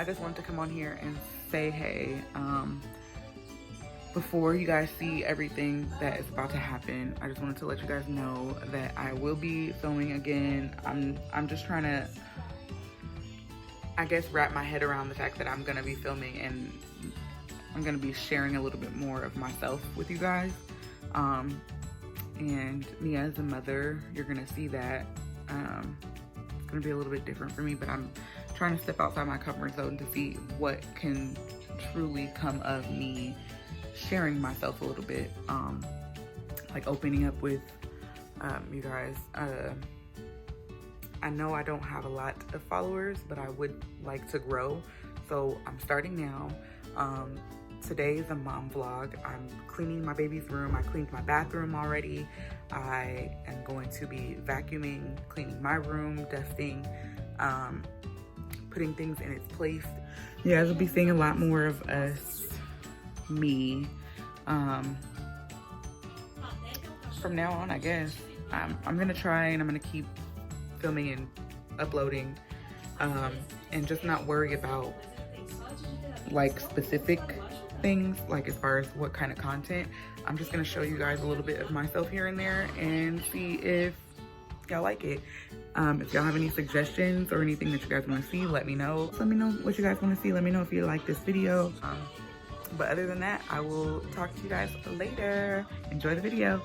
just wanted to come on here and say hey. Before you guys see everything that is about to happen, I just wanted to let you guys know that I will be filming again. I'm just trying to, I guess, wrap my head around the fact that I'm gonna be filming and I'm gonna be sharing a little bit more of myself with you guys. And me as a mother, you're gonna see that it's gonna be a little bit different for me, but I'm trying to step outside my comfort zone to see what can truly come of me sharing myself a little bit, like opening up with you guys. I know I don't have a lot of followers, but I would like to grow, so I'm starting now. Today is a mom vlog. I'm cleaning my baby's room. I cleaned my bathroom already. I am going to be vacuuming, cleaning my room, dusting, putting things in its place. You guys will be seeing a lot more of me from now on, I guess. I'm gonna try and I'm gonna keep filming and uploading, and just not worry about like specific things, like as far as what kind of content. I'm just gonna show you guys a little bit of myself here and there and see if y'all like it. If y'all have any suggestions or anything that you guys want to see, let me know. Let me know what you guys want to see. Let me know if you like this video. But other than that, I will talk to you guys later. Enjoy the video.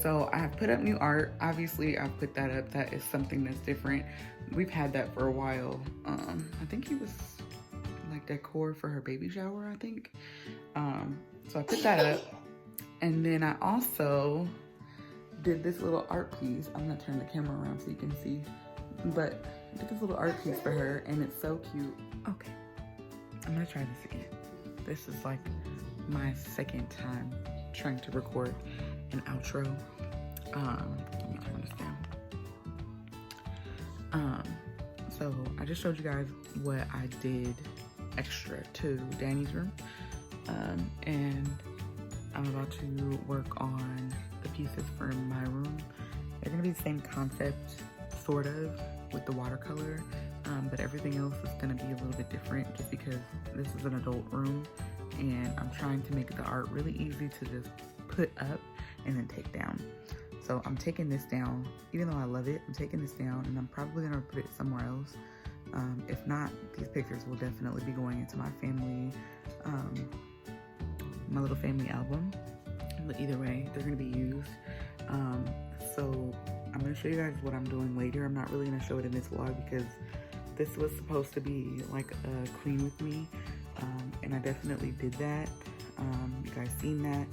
So I have put up new art. Obviously, I've put that up. That is something that's different. We've had that for a while. I think it was like decor for her baby shower, I think. So I put that up. And then I also did this little art piece. I'm gonna turn the camera around so you can see. But I did this little art piece for her and it's so cute. Okay, I'm gonna try this again. This is like my second time trying to record an outro. Let me turn this down. So I just showed you guys what I did extra to Danny's room, and I'm about to work on the pieces for my room. They're gonna be the same concept, sort of, with the watercolor, but everything else is gonna be a little bit different just because this is an adult room and I'm trying to make the art really easy to just put up and then take down. So I'm taking this down, even though I love it, I'm taking this down and I'm probably gonna put it somewhere else. If not, these pictures will definitely be going into my family, my little family album. But either way, they're gonna be used. So I'm gonna show you guys what I'm doing later. I'm not really gonna show it in this vlog because this was supposed to be like a clean with me. And I definitely did that. You guys seen that.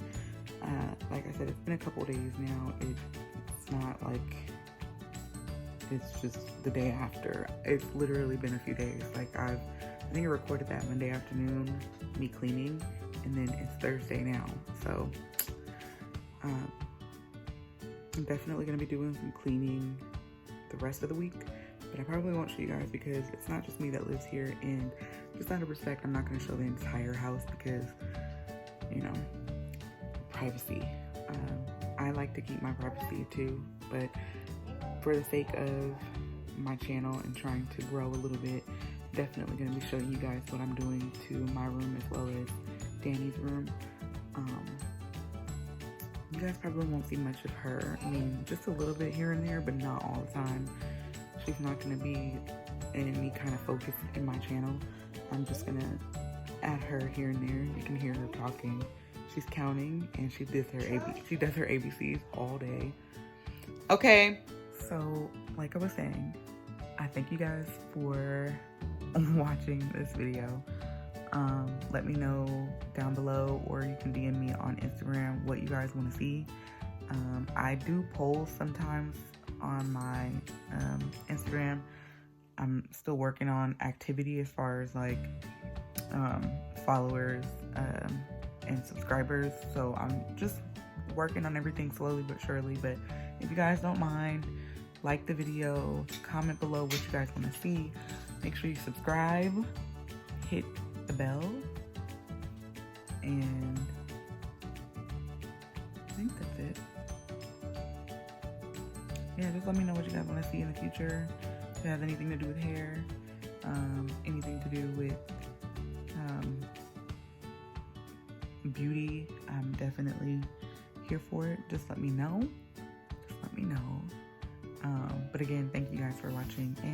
Like I said, it's been a couple days now. It's not like it's just the day after. It's literally been a few days. Like I think I recorded that Monday afternoon, me cleaning, and then it's Thursday now. So I'm definitely gonna be doing some cleaning the rest of the week, but I probably won't show you guys because it's not just me that lives here, and just out of respect, I'm not gonna show the entire house because, you know, privacy. I like to keep my privacy too, but for the sake of my channel and trying to grow a little bit, definitely going to be showing you guys what I'm doing to my room as well as Danny's room. You guys probably won't see much of her. I mean, just a little bit here and there, but not all the time. She's not going to be in any kind of focus in my channel. I'm just going to add her here and there. You can hear her talking. She's counting and she does her ABCs all day. Okay, so like I was saying, I thank you guys for watching this video. Let me know down below, or you can DM me on Instagram what you guys want to see. I do polls sometimes on my Instagram. I'm still working on activity as far as like followers and subscribers, so I'm just working on everything slowly but surely. But if you guys don't mind, like the video, comment below what you guys want to see. Make sure you subscribe, hit the bell, and I think that's it. Yeah, just let me know what you guys want to see in the future. If it has anything to do with hair, anything to do with beauty, I'm definitely here for it. Just let me know. But again, thank you guys for watching, and